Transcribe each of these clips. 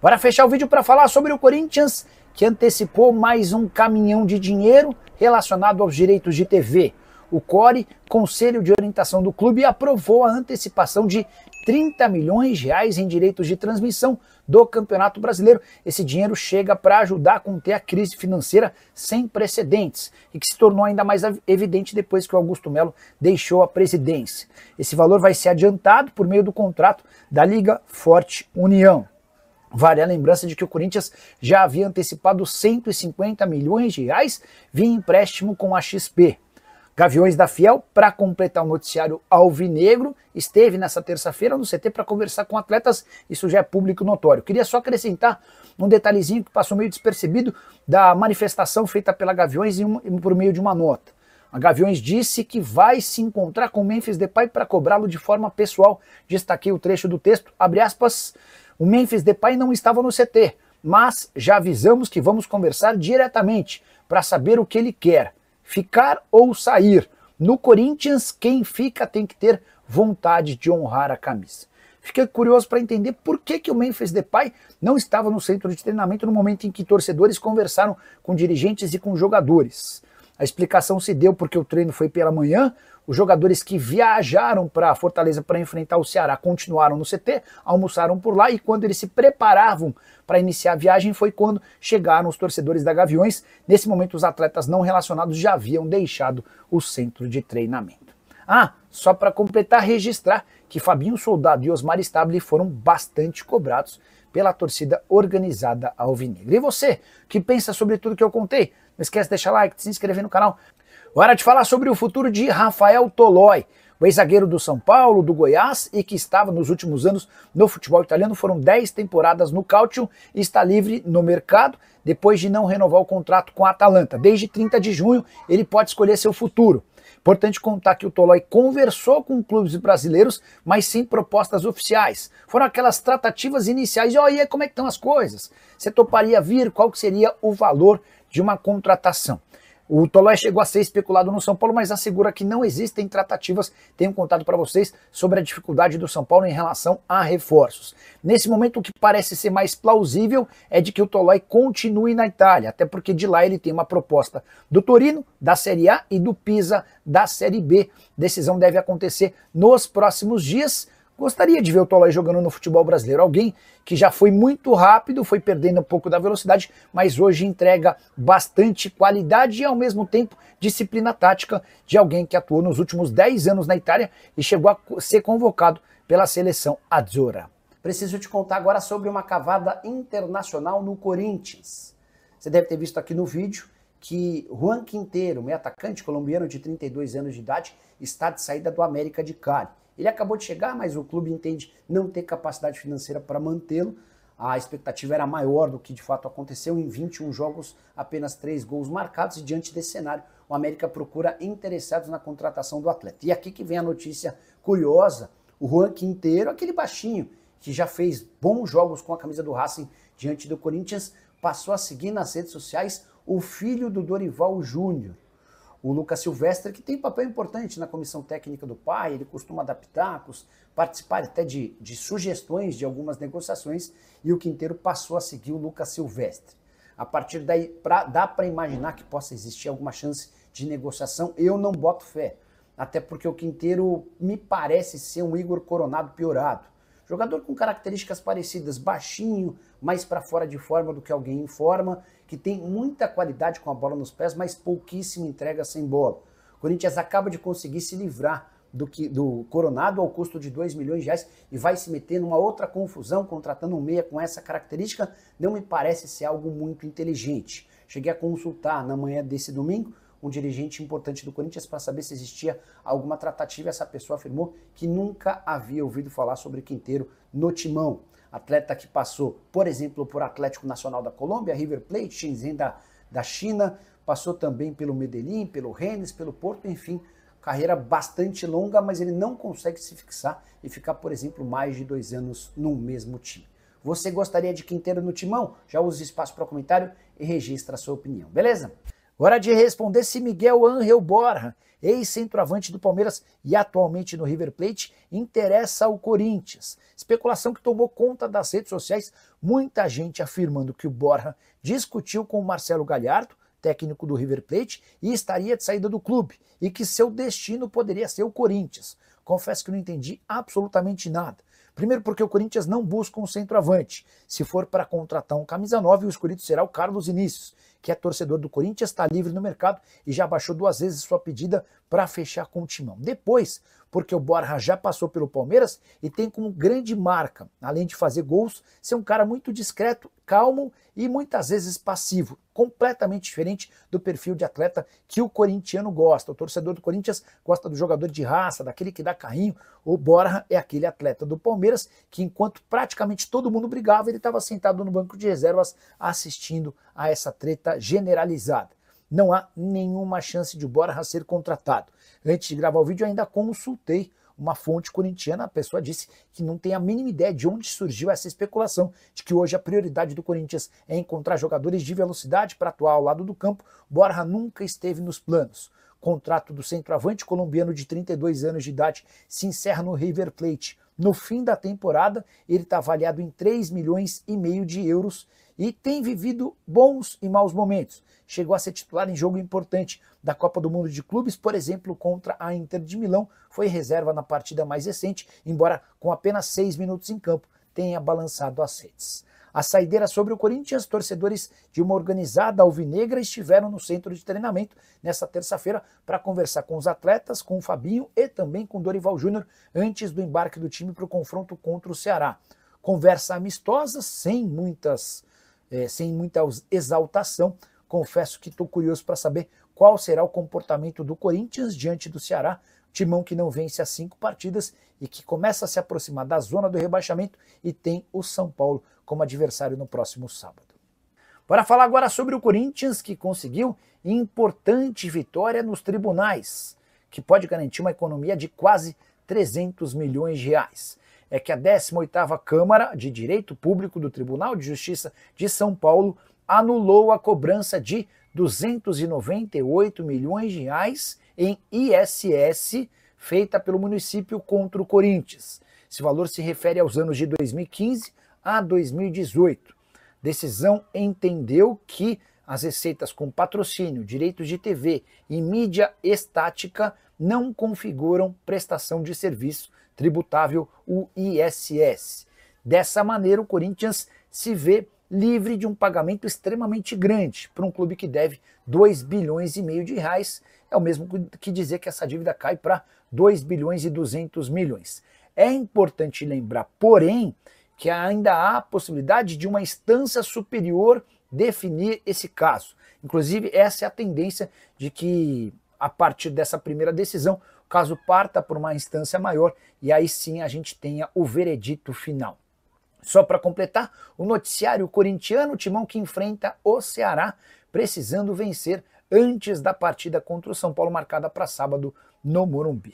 Para fechar o vídeo para falar sobre o Corinthians, que antecipou mais um caminhão de dinheiro relacionado aos direitos de TV. O CORE, Conselho de Orientação do Clube, aprovou a antecipação de 30 milhões de reais em direitos de transmissão do Campeonato Brasileiro. Esse dinheiro chega para ajudar a conter a crise financeira sem precedentes e que se tornou ainda mais evidente depois que o Augusto Melo deixou a presidência. Esse valor vai ser adiantado por meio do contrato da Liga Forte União. Vale a lembrança de que o Corinthians já havia antecipado 150 milhões de reais via empréstimo com a XP. Gaviões da Fiel, para completar o noticiário alvinegro, esteve nessa terça-feira no CT para conversar com atletas, isso já é público notório. Queria só acrescentar um detalhezinho que passou meio despercebido da manifestação feita pela Gaviões por meio de uma nota. A Gaviões disse que vai se encontrar com Memphis Depay para cobrá-lo de forma pessoal. Destaquei o trecho do texto, abre aspas, o Memphis Depay não estava no CT, mas já avisamos que vamos conversar diretamente para saber o que ele quer. Ficar ou sair. No Corinthians, quem fica tem que ter vontade de honrar a camisa. Fiquei curioso para entender por que o Memphis Depay não estava no centro de treinamento no momento em que torcedores conversaram com dirigentes e com jogadores. A explicação se deu porque o treino foi pela manhã, os jogadores que viajaram para Fortaleza para enfrentar o Ceará continuaram no CT, almoçaram por lá e quando eles se preparavam para iniciar a viagem foi quando chegaram os torcedores da Gaviões. Nesse momento os atletas não relacionados já haviam deixado o centro de treinamento. Só para completar, registrar que Fabinho Soldado e Osmar Stabile foram bastante cobrados pela torcida organizada alvinegra. E você, que pensa sobre tudo que eu contei? Não esquece de deixar like, de se inscrever no canal. Hora de falar sobre o futuro de Rafael Toloi, o ex-zagueiro do São Paulo, do Goiás e que estava nos últimos anos no futebol italiano. Foram 10 temporadas no Calcio e está livre no mercado depois de não renovar o contrato com a Atalanta. Desde 30 de junho ele pode escolher seu futuro. Importante contar que o Toloi conversou com clubes brasileiros, mas sem propostas oficiais. Foram aquelas tratativas iniciais de, e aí, como é que estão as coisas? Você toparia vir? Qual que seria o valor de uma contratação? O Toloi chegou a ser especulado no São Paulo, mas assegura que não existem tratativas. Tenho contado para vocês sobre a dificuldade do São Paulo em relação a reforços. Nesse momento, o que parece ser mais plausível é de que o Toloi continue na Itália, até porque de lá ele tem uma proposta do Torino, da Série A e do Pisa, da Série B. Decisão deve acontecer nos próximos dias. Gostaria de ver o Toloi jogando no futebol brasileiro, alguém que já foi muito rápido, foi perdendo um pouco da velocidade, mas hoje entrega bastante qualidade e ao mesmo tempo disciplina tática de alguém que atuou nos últimos 10 anos na Itália e chegou a ser convocado pela seleção Azzurra. Preciso te contar agora sobre uma cavada internacional no Corinthians. Você deve ter visto aqui no vídeo que Juan Quintero, meio atacante colombiano de 32 anos de idade, está de saída do América de Cali. Ele acabou de chegar, mas o clube entende não ter capacidade financeira para mantê-lo. A expectativa era maior do que de fato aconteceu. Em 21 jogos, apenas 3 gols marcados e diante desse cenário, o América procura interessados na contratação do atleta. E aqui que vem a notícia curiosa, o Juan Quintero, aquele baixinho que já fez bons jogos com a camisa do Racing diante do Corinthians, passou a seguir nas redes sociais o filho do Dorival Júnior. O Lucas Silvestre, que tem papel importante na comissão técnica do pai, ele costuma dar pitacos, participar até de sugestões de algumas negociações, e o Quintero passou a seguir o Lucas Silvestre. A partir daí, dá para imaginar que possa existir alguma chance de negociação, eu não boto fé, até porque o Quintero me parece ser um Igor Coronado piorado. Jogador com características parecidas, baixinho, mais para fora de forma do que alguém em forma, que tem muita qualidade com a bola nos pés, mas pouquíssima entrega sem bola. O Corinthians acaba de conseguir se livrar do Coronado ao custo de 2 milhões de reais e vai se meter numa outra confusão, contratando um meia com essa característica, não me parece ser algo muito inteligente. Cheguei a consultar na manhã desse domingo um dirigente importante do Corinthians para saber se existia alguma tratativa. Essa pessoa afirmou que nunca havia ouvido falar sobre Quintero no timão. Atleta que passou, por exemplo, por Atlético Nacional da Colômbia, River Plate, Shenzhen da China, passou também pelo Medellín, pelo Rennes, pelo Porto, enfim, carreira bastante longa, mas ele não consegue se fixar e ficar, por exemplo, mais de 2 anos no mesmo time. Você gostaria de Quintero no timão? Já use o espaço para comentário e registra a sua opinião, beleza? Hora de responder se Miguel Ángel Borja, ex-centroavante do Palmeiras e atualmente no River Plate, interessa ao Corinthians. Especulação que tomou conta das redes sociais, muita gente afirmando que o Borja discutiu com o Marcelo Gallardo, técnico do River Plate, e estaria de saída do clube, e que seu destino poderia ser o Corinthians. Confesso que não entendi absolutamente nada. Primeiro porque o Corinthians não busca um centroavante. Se for para contratar um camisa 9, o escolhido será o Carlos Vinícius, que é torcedor do Corinthians, está livre no mercado e já baixou 2 vezes sua pedida para fechar com o timão. Depois, porque o Borja já passou pelo Palmeiras e tem como grande marca, além de fazer gols, ser um cara muito discreto, calmo e muitas vezes passivo, completamente diferente do perfil de atleta que o corintiano gosta. O torcedor do Corinthians gosta do jogador de raça, daquele que dá carrinho. O Borja é aquele atleta do Palmeiras que, enquanto praticamente todo mundo brigava, ele estava sentado no banco de reservas assistindo a essa treta generalizada. Não há nenhuma chance de o Borja ser contratado. Antes de gravar o vídeo, eu ainda consultei uma fonte corintiana. A pessoa disse que não tem a mínima ideia de onde surgiu essa especulação, de que hoje a prioridade do Corinthians é encontrar jogadores de velocidade para atuar ao lado do campo. Borja nunca esteve nos planos. Contrato do centroavante colombiano de 32 anos de idade se encerra no River Plate. No fim da temporada, ele está avaliado em 3,5 milhões de euros e tem vivido bons e maus momentos. Chegou a ser titular em jogo importante da Copa do Mundo de Clubes, por exemplo, contra a Inter de Milão. Foi reserva na partida mais recente, embora com apenas 6 minutos em campo tenha balançado as redes. A saideira sobre o Corinthians, torcedores de uma organizada alvinegra estiveram no centro de treinamento nesta terça-feira para conversar com os atletas, com o Fabinho e também com o Dorival Júnior antes do embarque do time para o confronto contra o Ceará. Conversa amistosa, sem muita exaltação. Confesso que estou curioso para saber qual será o comportamento do Corinthians diante do Ceará, timão que não vence há 5 partidas e que começa a se aproximar da zona do rebaixamento e tem o São Paulo como adversário no próximo sábado. Bora falar agora sobre o Corinthians, que conseguiu importante vitória nos tribunais, que pode garantir uma economia de quase 300 milhões de reais. É que a 18ª Câmara de Direito Público do Tribunal de Justiça de São Paulo anulou a cobrança de 298 milhões de reais em ISS feita pelo município contra o Corinthians. Esse valor se refere aos anos de 2015 a 2018. Decisão entendeu que as receitas com patrocínio, direitos de TV e mídia estática não configuram prestação de serviço tributável, o ISS. Dessa maneira, o Corinthians se vê livre de um pagamento extremamente grande para um clube que deve 2,5 bilhões de reais. É o mesmo que dizer que essa dívida cai para 2 bilhões e 200 milhões. É importante lembrar, porém, que ainda há a possibilidade de uma instância superior definir esse caso. Inclusive, essa é a tendência de que, a partir dessa primeira decisão, o caso parta por uma instância maior e aí sim a gente tenha o veredito final. Só para completar, o noticiário corintiano, o timão que enfrenta o Ceará, precisando vencer antes da partida contra o São Paulo, marcada para sábado no Morumbi.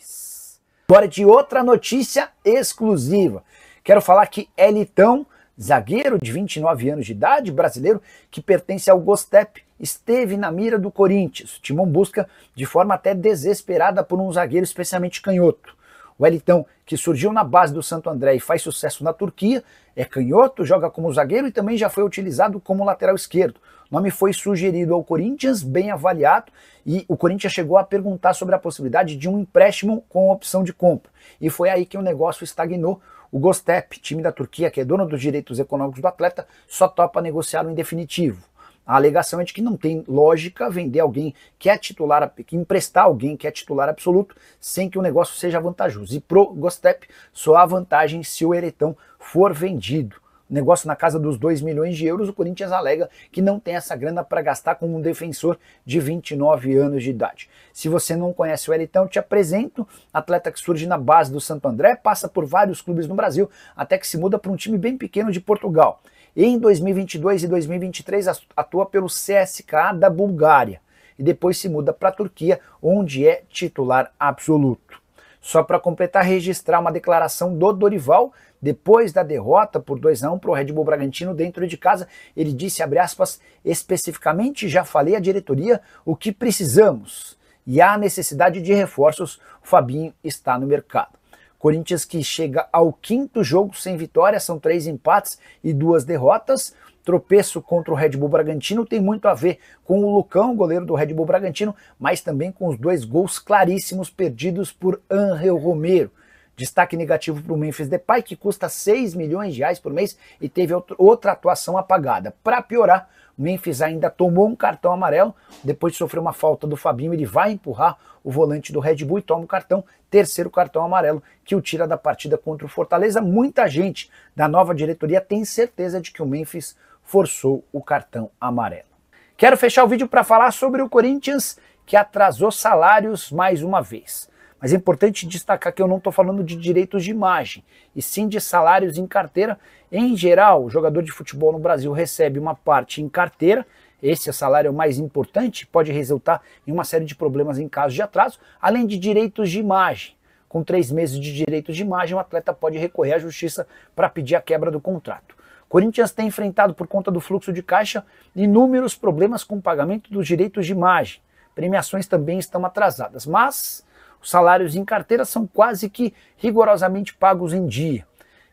Agora de outra notícia exclusiva. Quero falar que Elitão, zagueiro de 29 anos de idade, brasileiro, que pertence ao Gostep, esteve na mira do Corinthians. O timão busca de forma até desesperada por um zagueiro especialmente canhoto. O Elitão, que surgiu na base do Santo André e faz sucesso na Turquia, é canhoto, joga como zagueiro e também já foi utilizado como lateral esquerdo. O nome foi sugerido ao Corinthians, bem avaliado, e o Corinthians chegou a perguntar sobre a possibilidade de um empréstimo com opção de compra. E foi aí que o negócio estagnou. O Gostep, time da Turquia, que é dono dos direitos econômicos do atleta, só topa negociar em definitivo. A alegação é de que não tem lógica vender alguém que é titular, que emprestar alguém que é titular absoluto sem que o negócio seja vantajoso. E pro Gostep só há vantagem se o Elitão for vendido. Negócio na casa dos 2 milhões de euros, o Corinthians alega que não tem essa grana para gastar com um defensor de 29 anos de idade. Se você não conhece o Elitão, eu te apresento. Atleta que surge na base do Santo André, passa por vários clubes no Brasil, até que se muda para um time bem pequeno de Portugal. Em 2022 e 2023 atua pelo CSKA da Bulgária e depois se muda para a Turquia, onde é titular absoluto. Só para completar, registrar uma declaração do Dorival, depois da derrota por 2-1 para o Red Bull Bragantino dentro de casa. Ele disse, abre aspas, especificamente já falei à diretoria o que precisamos e há necessidade de reforços, o Fabinho está no mercado. Corinthians que chega ao 5º jogo sem vitória, são 3 empates e 2 derrotas. Tropeço contra o Red Bull Bragantino tem muito a ver com o Lucão, goleiro do Red Bull Bragantino, mas também com os 2 gols claríssimos perdidos por Ángel Romero. Destaque negativo para o Memphis Depay, que custa 6 milhões de reais por mês e teve outra atuação apagada. Para piorar, o Memphis ainda tomou um cartão amarelo, depois de sofrer uma falta do Fabinho, ele vai empurrar o volante do Red Bull e toma o cartão, terceiro cartão amarelo, que o tira da partida contra o Fortaleza. Muita gente da nova diretoria tem certeza de que o Memphis forçou o cartão amarelo. Quero fechar o vídeo para falar sobre o Corinthians, que atrasou salários mais uma vez. Mas é importante destacar que eu não estou falando de direitos de imagem, e sim de salários em carteira. Em geral, o jogador de futebol no Brasil recebe uma parte em carteira, esse salário é o mais importante, pode resultar em uma série de problemas em caso de atraso, além de direitos de imagem. Com 3 meses de direitos de imagem, o atleta pode recorrer à justiça para pedir a quebra do contrato. O Corinthians tem enfrentado, por conta do fluxo de caixa, inúmeros problemas com o pagamento dos direitos de imagem. Premiações também estão atrasadas, mas os salários em carteira são quase que rigorosamente pagos em dia.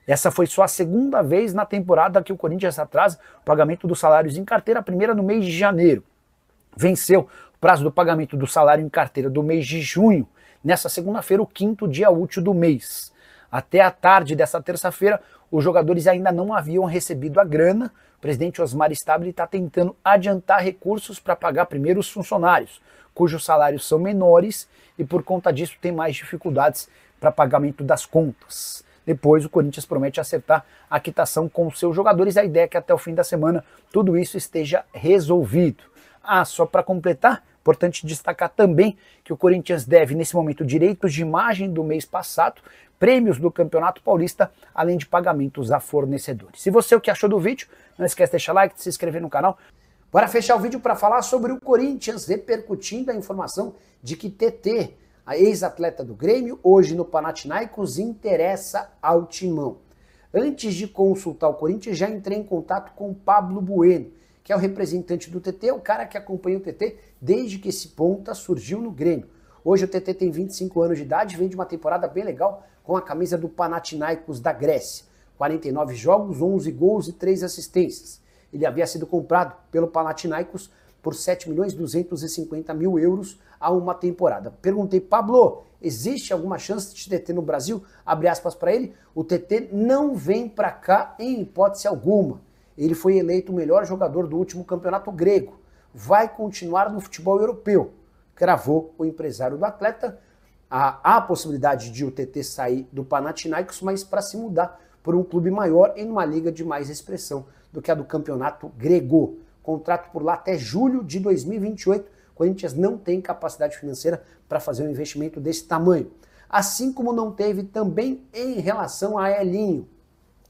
Essa foi só a 2ª vez na temporada que o Corinthians atrasa o pagamento dos salários em carteira, a primeira no mês de janeiro. Venceu o prazo do pagamento do salário em carteira do mês de junho, nessa segunda-feira, o 5º dia útil do mês. Até a tarde dessa terça-feira, os jogadores ainda não haviam recebido a grana. O presidente Osmar Stabile está tentando adiantar recursos para pagar primeiro os funcionários, cujos salários são menores e por conta disso tem mais dificuldades para pagamento das contas. Depois o Corinthians promete acertar a quitação com os seus jogadores. A ideia é que até o fim da semana tudo isso esteja resolvido. Só para completar, importante destacar também que o Corinthians deve nesse momento direitos de imagem do mês passado, prêmios do Campeonato Paulista, além de pagamentos a fornecedores. Se você o que achou do vídeo, não esquece de deixar like, de se inscrever no canal. Bora fechar o vídeo para falar sobre o Corinthians, repercutindo a informação de que TT, a ex-atleta do Grêmio, hoje no Panathinaikos, interessa ao Timão. Antes de consultar o Corinthians, já entrei em contato com o Pablo Bueno, que é o representante do TT, o cara que acompanha o TT desde que esse ponta surgiu no Grêmio. Hoje o TT tem 25 anos de idade, vem de uma temporada bem legal com a camisa do Panathinaikos da Grécia. 49 jogos, 11 gols e 3 assistências. Ele havia sido comprado pelo Panathinaikos por 7.250.000 euros a uma temporada. Perguntei, Pablo, existe alguma chance de TT no Brasil? Abre aspas para ele, o TT não vem para cá em hipótese alguma. Ele foi eleito o melhor jogador do último campeonato grego. Vai continuar no futebol europeu. Cravou o empresário do atleta. Há a possibilidade de o TT sair do Panathinaikos, mas para se mudar por um clube maior em uma liga de mais expressão do que a do campeonato grego. Contrato por lá até julho de 2028. O Corinthians não tem capacidade financeira para fazer um investimento desse tamanho. Assim como não teve também em relação a Elinho,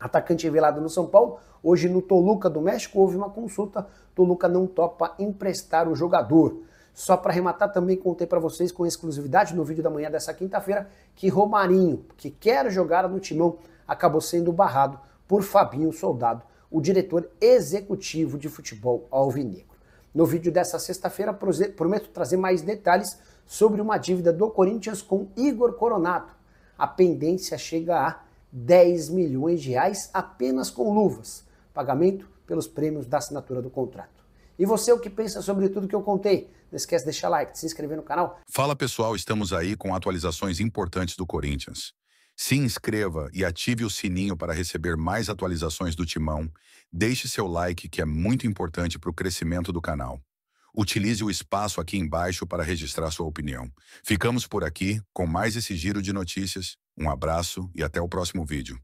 atacante revelado no São Paulo. Hoje no Toluca do México houve uma consulta, Toluca não topa emprestar o jogador. Só para arrematar, também contei para vocês com exclusividade no vídeo da manhã dessa quinta-feira que Romarinho, que quer jogar no Timão, acabou sendo barrado por Fabinho Soldado, o diretor executivo de futebol alvinegro. No vídeo dessa sexta-feira prometo trazer mais detalhes sobre uma dívida do Corinthians com Igor Coronado. A pendência chega a 10 milhões de reais apenas com luvas. Pagamento pelos prêmios da assinatura do contrato. E você, o que pensa sobre tudo que eu contei? Não esquece de deixar like, de se inscrever no canal. Fala pessoal, estamos aí com atualizações importantes do Corinthians. Se inscreva e ative o sininho para receber mais atualizações do Timão. Deixe seu like, que é muito importante para o crescimento do canal. Utilize o espaço aqui embaixo para registrar sua opinião. Ficamos por aqui com mais esse giro de notícias. Um abraço e até o próximo vídeo.